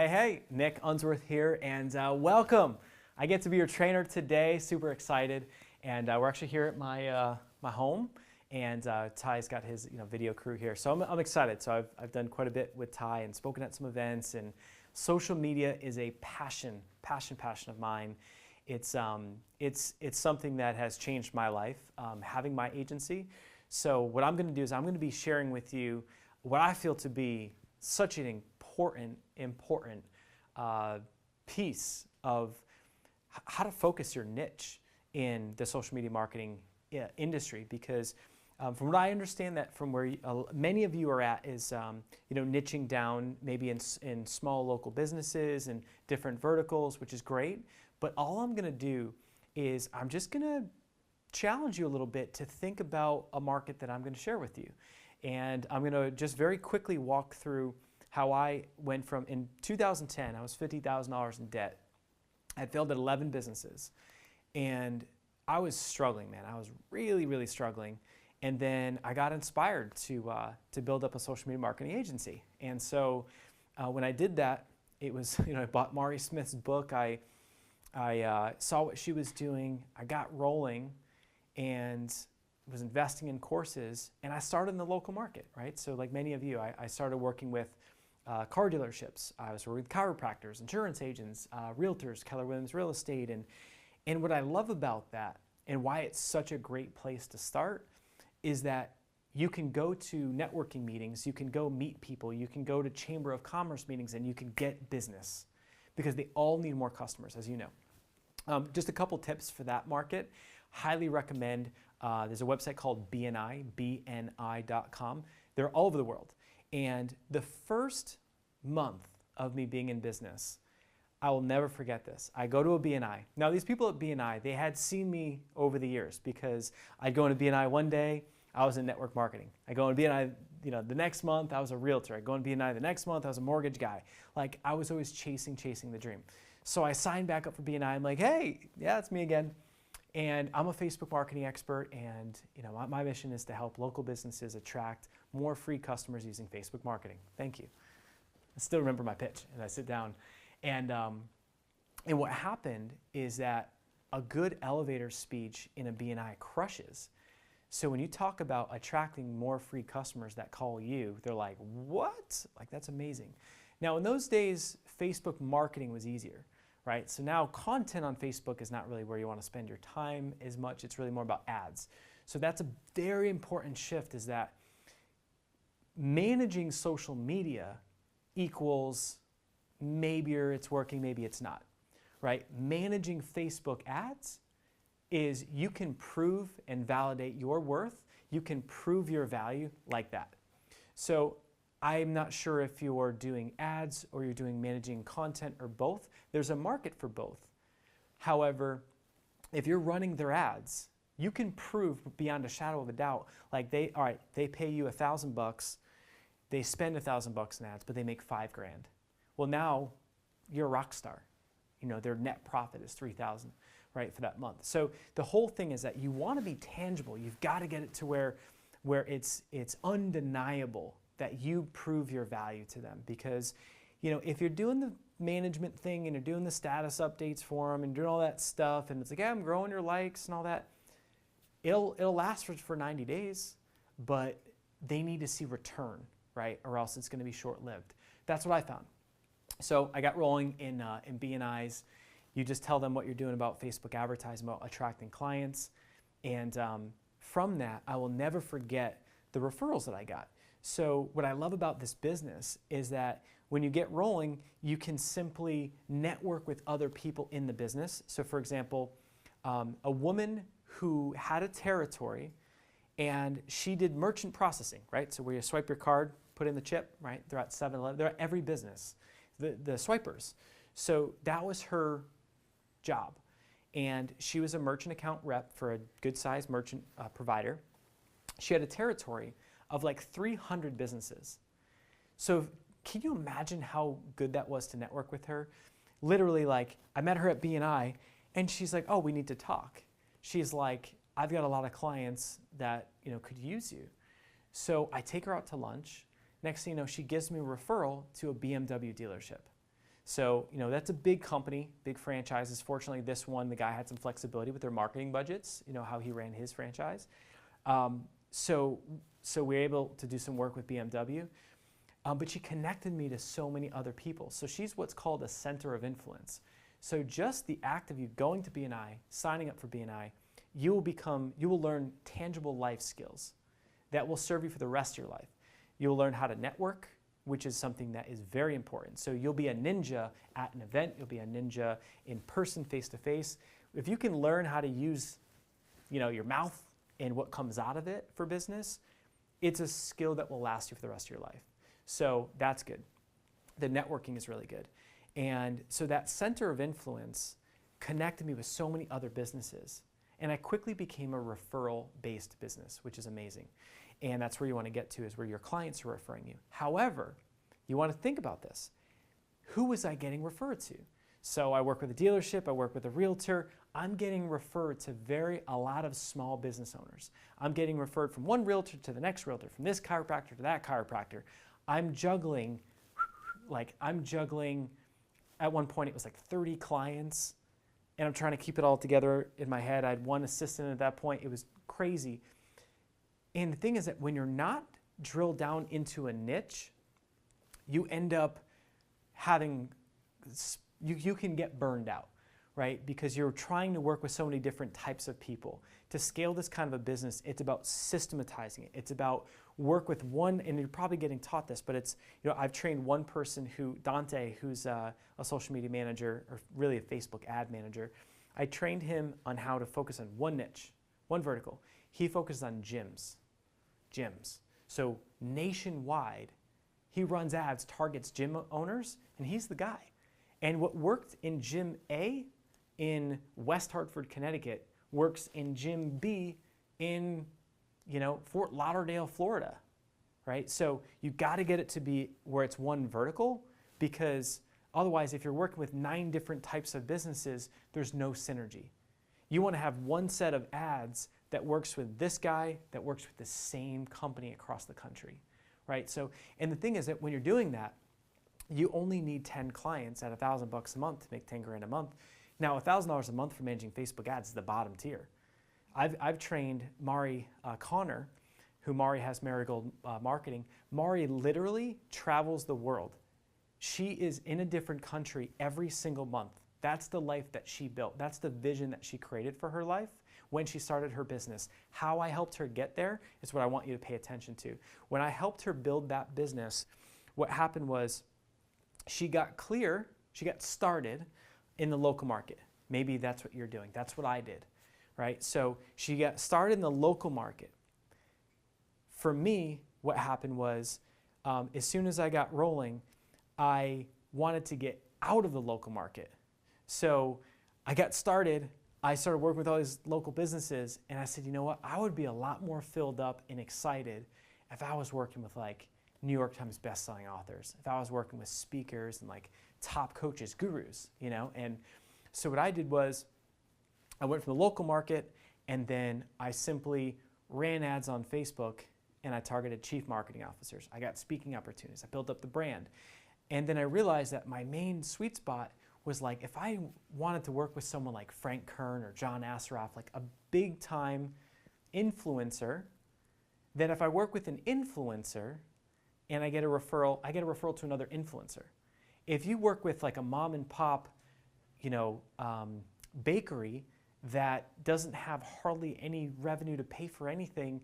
Hey, Nick Unsworth here, and welcome. I get to be your trainer today, super excited, and we're actually here at my home, and Ty's got his video crew here, so I'm excited. So I've done quite a bit with Ty and spoken at some events, and social media is a passion of mine. It's something that has changed my life, having my agency. So what I'm going to do is I'm going to be sharing with you what I feel to be such an important piece of how to focus your niche in the social media marketing industry, because from what I understand, that from where many of you are at is niching down maybe in small local businesses and different verticals, which is great. But all I'm going to do is I'm just going to challenge you a little bit to think about a market that I'm going to share with you. And I'm going to just very quickly walk through how I went from, in 2010, I was $50,000 in debt. I had failed at 11 businesses. And I was struggling, man. I was really struggling. And then I got inspired to build up a social media marketing agency. And so when I did that, it was, I bought Mari Smith's book. I saw what she was doing. I got rolling and was investing in courses. And I started in the local market, right? So like many of you, I started working with car dealerships. I was working with chiropractors, insurance agents, realtors, Keller Williams Real Estate. And what I love about that and why it's such a great place to start is that you can go to networking meetings, you can go meet people, you can go to Chamber of Commerce meetings, and you can get business because they all need more customers, as you know. Just a couple tips for that market. Highly recommend, there's a website called BNI, BNI.com. They're all over the world. And the first month of me being in business, I will never forget this. I go to a BNI. Now, these people at BNI, they had seen me over the years because I'd go into BNI one day, I was in network marketing. I go into BNI, the next month, I was a realtor. I go into BNI the next month, I was a mortgage guy. Like, I was always chasing the dream. So I signed back up for BNI. I'm like, hey, yeah, it's me again. And I'm a Facebook marketing expert, and my mission is to help local businesses attract more free customers using Facebook marketing. Thank you. I still remember my pitch, and I sit down. And what happened is that a good elevator speech in a BNI crushes. So when you talk about attracting more free customers that call you, they're like, what? Like, that's amazing. Now, in those days, Facebook marketing was easier, right? So now content on Facebook is not really where you want to spend your time as much. It's really more about ads. So that's a very important shift, is that managing social media equals maybe it's working, maybe it's not, right? Managing Facebook ads is you can prove and validate your worth. You can prove your value like that. So I'm not sure if you're doing ads or you're doing managing content or both. There's a market for both. However, if you're running their ads, you can prove beyond a shadow of a doubt, like they pay you $1,000, they spend $1,000 in ads, but they make $5,000. Well, now you're a rock star. Their net profit is $3,000, right, for that month. So the whole thing is that you want to be tangible. You've got to get it to where it's undeniable that you prove your value to them. Because, if you're doing the management thing and you're doing the status updates for them and doing all that stuff, and it's like, yeah, I'm growing your likes and all that, it'll last for 90 days, but they need to see return, right? Or else it's going to be short-lived. That's what I found. So I got rolling in BNIs. You just tell them what you're doing about Facebook advertising, about attracting clients. And from that, I will never forget the referrals that I got. So what I love about this business is that when you get rolling, you can simply network with other people in the business. So for example, a woman who had a territory and she did merchant processing, right? So where you swipe your card, put in the chip, right? They're at 7-Eleven, they're at every business, the swipers. So that was her job. And she was a merchant account rep for a good-sized merchant provider. She had a territory of like 300 businesses. So can you imagine how good that was to network with her? Literally, like, I met her at BNI, and she's like, oh, we need to talk. She's like, I've got a lot of clients that could use you. So I take her out to lunch. Next thing you know, she gives me a referral to a BMW dealership. So, that's a big company, big franchises. Fortunately, this one, the guy had some flexibility with their marketing budgets, how he ran his franchise. So we were able to do some work with BMW. But she connected me to so many other people. So she's what's called a center of influence. So just the act of you going to BNI, signing up for BNI, you will learn tangible life skills that will serve you for the rest of your life. You'll learn how to network, which is something that is very important. So you'll be a ninja at an event, you'll be a ninja in person, face to face. If you can learn how to use, your mouth and what comes out of it for business, it's a skill that will last you for the rest of your life. So that's good. The networking is really good. And so that center of influence connected me with so many other businesses. And I quickly became a referral-based business, which is amazing. And that's where you want to get to, is where your clients are referring you. However, you want to think about this. Who was I getting referred to? So I work with a dealership, I work with a realtor. I'm getting referred to a lot of small business owners. I'm getting referred from one realtor to the next realtor, from this chiropractor to that chiropractor. I'm juggling, at one point it was like 30 clients, and I'm trying to keep it all together in my head. I had one assistant at that point. It was crazy. And the thing is that when you're not drilled down into a niche, you end up having, you can get burned out, right? Because you're trying to work with so many different types of people. To scale this kind of a business, it's about systematizing it. It's about work with one, and you're probably getting taught this, but it's, I've trained one person Dante, who's a social media manager, or really a Facebook ad manager. I trained him on how to focus on one niche, one vertical. He focused on gyms. So nationwide, he runs ads, targets gym owners, and he's the guy. And what worked in Gym A in West Hartford, Connecticut, works in Gym B in, Fort Lauderdale, Florida, right? So you got to get it to be where it's one vertical, because otherwise, if you're working with 9 different types of businesses, there's no synergy. You want to have one set of ads that works with this guy, that works with the same company across the country, right? So, and the thing is that when you're doing that, you only need 10 clients at $1,000 a month to make 10 grand a month. Now, $1,000 a month for managing Facebook ads is the bottom tier. I've trained Mari Connor, who Mari has Marigold Marketing. Mari literally travels the world. She is in a different country every single month. That's the life that she built. That's the vision that she created for her life when she started her business. How I helped her get there is what I want you to pay attention to. When I helped her build that business, what happened was she got started in the local market. Maybe that's what you're doing. That's what I did, right? So she got started in the local market. For me, what happened was, as soon as I got rolling, I wanted to get out of the local market. So I got started, I started working with all these local businesses, and I said, you know what, I would be a lot more filled up and excited if I was working with New York Times best-selling authors, if I was working with speakers and top coaches, gurus, And so what I did was I went from the local market, and then I simply ran ads on Facebook, and I targeted chief marketing officers. I got speaking opportunities. I built up the brand. And then I realized that my main sweet spot was if I wanted to work with someone like Frank Kern or John Assaraf, a big time influencer, then if I work with an influencer and I get a referral to another influencer. If you work with a mom and pop, bakery that doesn't have hardly any revenue to pay for anything,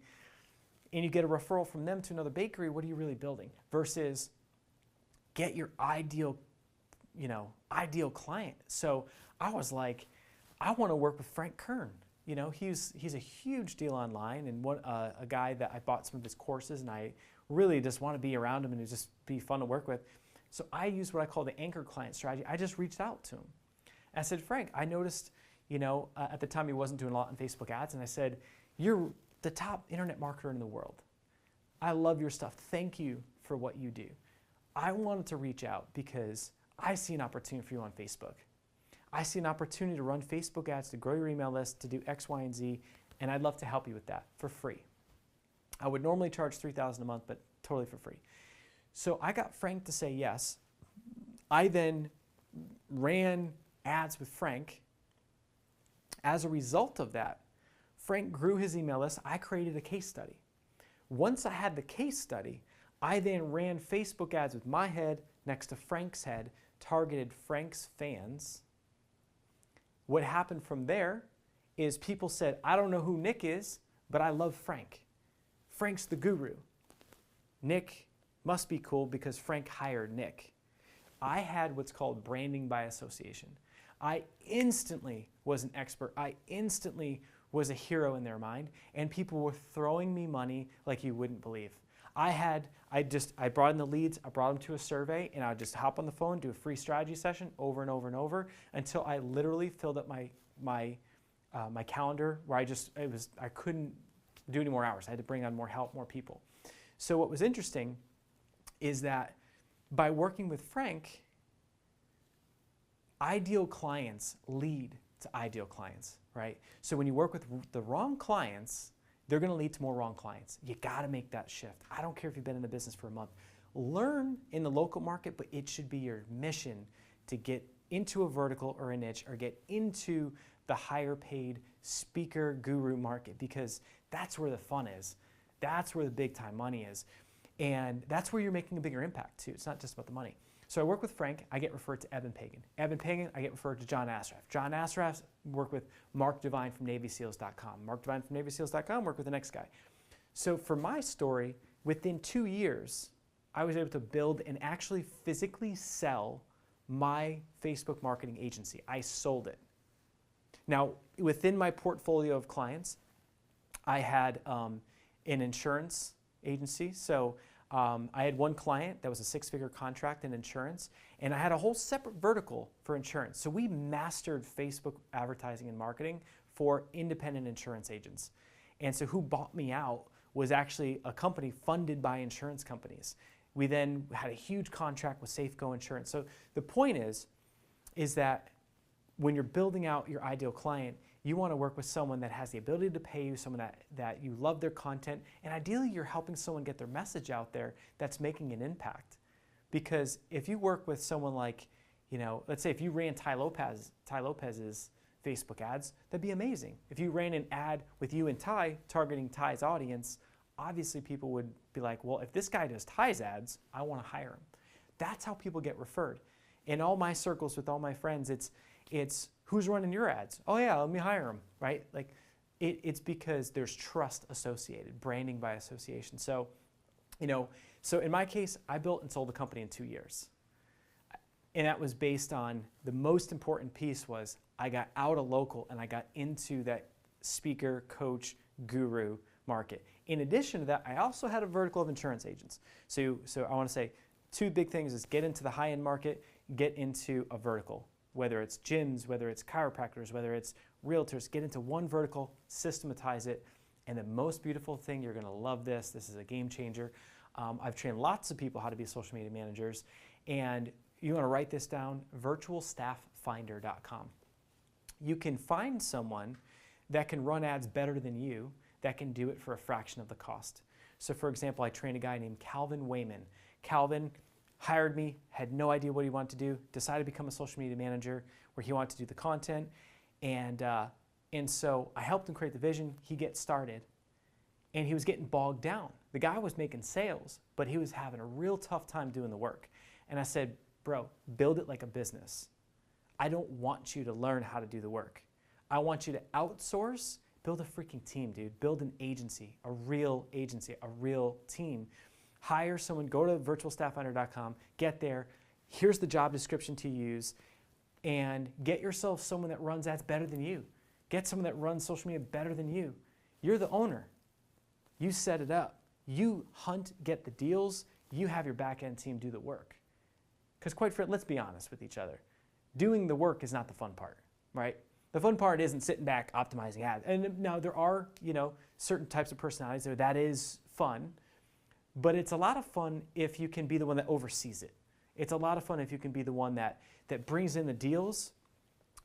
and you get a referral from them to another bakery, what are you really building? Versus get your ideal client. So I was like, I want to work with Frank Kern. He's a huge deal online, and a guy that I bought some of his courses, and I really just want to be around him and it just be fun to work with. So I used what I call the anchor client strategy. I just reached out to him. I said, Frank, I noticed, at the time he wasn't doing a lot on Facebook ads, and I said, you're the top internet marketer in the world. I love your stuff. Thank you for what you do. I wanted to reach out because I see an opportunity for you on Facebook. I see an opportunity to run Facebook ads, to grow your email list, to do X, Y, and Z, and I'd love to help you with that for free. I would normally charge $3,000 a month, but totally for free. So I got Frank to say yes. I then ran ads with Frank. As a result of that, Frank grew his email list. I created a case study. Once I had the case study, I then ran Facebook ads with my head next to Frank's head, targeted Frank's fans. What happened from there is people said, I don't know who Nick is, but I love Frank. Frank's the guru. Nick must be cool because Frank hired Nick. I had what's called branding by association. I instantly was an expert. I instantly was a hero in their mind, and people were throwing me money like you wouldn't believe. I brought in the leads, I brought them to a survey, and I would just hop on the phone, do a free strategy session over and over and over until I literally filled up my calendar where I couldn't do any more hours. I had to bring on more help, more people. So what was interesting is that by working with Frank, ideal clients lead to ideal clients, right? So when you work with the wrong clients, they're going to lead to more wrong clients. You got to make that shift. I don't care if you've been in the business for a month. Learn in the local market, but it should be your mission to get into a vertical or a niche or get into the higher paid speaker guru market, because that's where the fun is. That's where the big time money is. And that's where you're making a bigger impact too. It's not just about the money. So I work with Frank, I get referred to Evan Pagan. Evan Pagan, I get referred to John Asraf. John Asraf, work with Mark Devine from NavySeals.com. Mark Devine from NavySeals.com, work with the next guy. So for my story, within 2 years, I was able to build and actually physically sell my Facebook marketing agency. I sold it. Now, within my portfolio of clients, I had an insurance agency. So I had one client that was a 6-figure contract in insurance, and I had a whole separate vertical for insurance. So we mastered Facebook advertising and marketing for independent insurance agents. And so who bought me out was actually a company funded by insurance companies. We then had a huge contract with Safeco Insurance. So the point is that when you're building out your ideal client, you want to work with someone that has the ability to pay you, someone that you love their content, and ideally you're helping someone get their message out there that's making an impact. Because if you work with someone like, let's say if you ran Tai Lopez's Facebook ads, that'd be amazing. If you ran an ad with you and Tai, targeting Tai's audience, obviously people would be like, well, if this guy does Tai's ads, I want to hire him. That's how people get referred. In all my circles with all my friends, it's who's running your ads? Oh yeah, let me hire them, right? Like it's because there's trust associated, branding by association. So, so in my case, I built and sold the company in 2 years. And that was based on the most important piece was I got out of local and I got into that speaker, coach, guru market. In addition to that, I also had a vertical of insurance agents. So I want to say 2 big things is get into the high-end market, get into a vertical. Whether it's gyms, whether it's chiropractors, whether it's realtors, get into one vertical, systematize it. And the most beautiful thing, you're going to love this. This is a game changer. I've trained lots of people how to be social media managers. And you want to write this down, virtualstafffinder.com. You can find someone that can run ads better than you, that can do it for a fraction of the cost. So for example, I trained a guy named Calvin Wayman. Calvin hired me, had no idea what he wanted to do, decided to become a social media manager where he wanted to do the content. And so I helped him create the vision. He gets started. And he was getting bogged down. The guy was making sales, but he was having a real tough time doing the work. And I said, bro, build it like a business. I don't want you to learn how to do the work. I want you to outsource, build a freaking team, dude. Build an agency, a real team. Hire someone, go to virtualstafffinder.com, get there, here's the job description to use, and get yourself someone that runs ads better than you. Get someone that runs social media better than you. You're the owner. You set it up. You hunt, get the deals, you have your back-end team do the work. Because quite frankly, let's be honest with each other. Doing the work is not the fun part, right? The fun part isn't sitting back optimizing ads. And now there are, certain types of personalities there that is fun. But it's a lot of fun if you can be the one that oversees it. It's a lot of fun if you can be the one that brings in the deals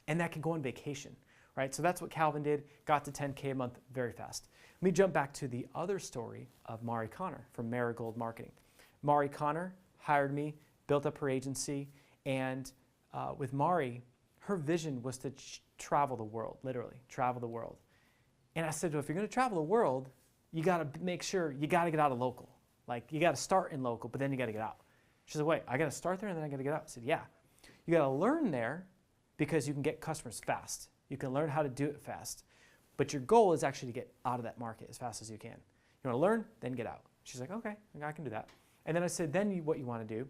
and that can go on vacation, right? So that's what Calvin did, got to 10K a month very fast. Let me jump back to the other story of Mari Connor from Marigold Marketing. Mari Connor hired me, built up her agency, and with Mari, her vision was to travel the world, literally travel the world. And I said, well, if you're going to travel the world, you got to make sure you got to get out of local. Like, you got to start in local, but then you got to get out. She said, wait, I got to start there and then I got to get out. I said, yeah. You got to learn there because you can get customers fast. You can learn how to do it fast. But your goal is actually to get out of that market as fast as you can. You want to learn, then get out. She's like, okay, I can do that. And then I said, then what you want to do,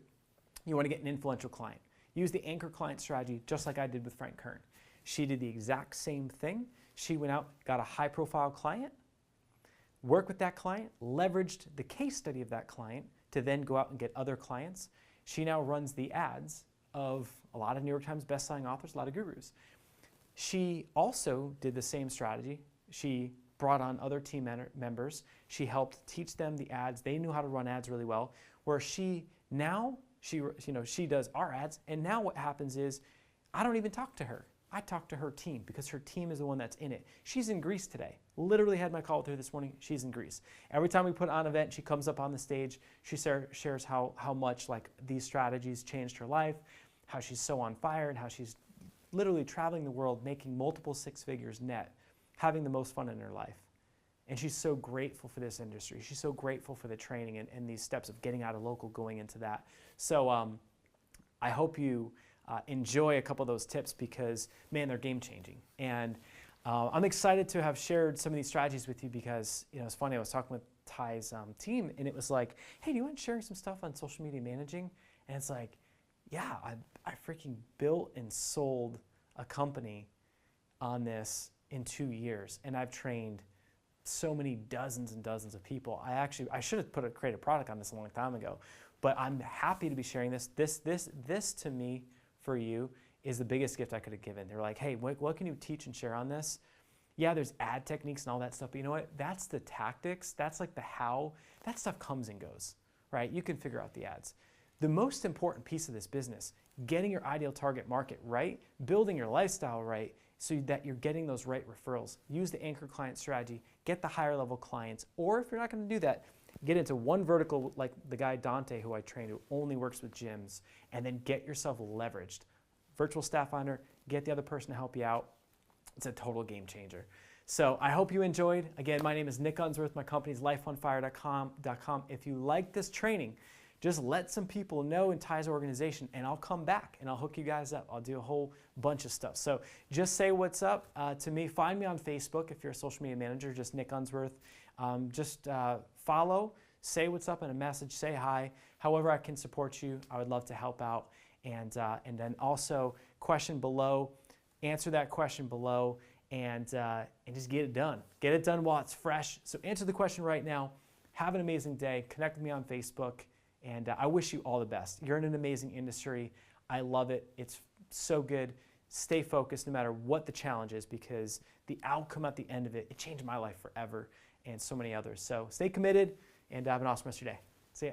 you want to get an influential client. Use the anchor client strategy just like I did with Frank Kern. She did the exact same thing. She went out, got a high-profile client, worked with that client, leveraged the case study of that client to then go out and get other clients. She now runs the ads of a lot of New York Times bestselling authors, a lot of gurus. She also did the same strategy. She brought on other team members. She helped teach them the ads. They knew how to run ads really well. Where she does our ads, and now what happens is I don't even talk to her. I talk to her team because her team is the one that's in it. She's in Greece today. Literally had my call with her this morning. She's in Greece. Every time we put on an event, she comes up on the stage. She shares how much like these strategies changed her life, how she's so on fire, and how she's literally traveling the world, making multiple six figures net, having the most fun in her life. And she's so grateful for this industry. She's so grateful for the training and these steps of getting out of local, going into that. So I hope you enjoy a couple of those tips because, man, they're game changing. And I'm excited to have shared some of these strategies with you because, it's funny, I was talking with Tai's team and it was like, hey, do you mind sharing some stuff on social media managing? And it's like, yeah, I freaking built and sold a company on this in 2 years. And I've trained so many dozens and dozens of people. I should have created a product on this a long time ago, but I'm happy to be sharing this. This to me, for you, is the biggest gift I could have given. They're like, hey, what can you teach and share on this? Yeah, there's ad techniques and all that stuff, but you know what? That's the tactics. That's like the how. That stuff comes and goes, right? You can figure out the ads. The most important piece of this business, getting your ideal target market right, building your lifestyle right, so that you're getting those right referrals. Use the anchor client strategy, get the higher level clients, or if you're not going to do that, get into one vertical like the guy Dante who I trained who only works with gyms, and then get yourself leveraged. Virtual staff finder, get the other person to help you out. It's a total game changer. So I hope you enjoyed. Again, my name is Nick Unsworth. My company is lifeonfire.com. If you like this training, just let some people know in Tai's organization and I'll come back and I'll hook you guys up. I'll do a whole bunch of stuff. So just say what's up to me. Find me on Facebook if you're a social media manager, just Nick Unsworth. Follow, say what's up in a message, say hi. However I can support you, I would love to help out. And then also question below, answer that question below and just get it done. Get it done while it's fresh. So answer the question right now. Have an amazing day. Connect with me on Facebook. And I wish you all the best. You're in an amazing industry. I love it. It's so good. Stay focused no matter what the challenge is because the outcome at the end of it, it changed my life forever and so many others. So stay committed and have an awesome rest of your day. See ya.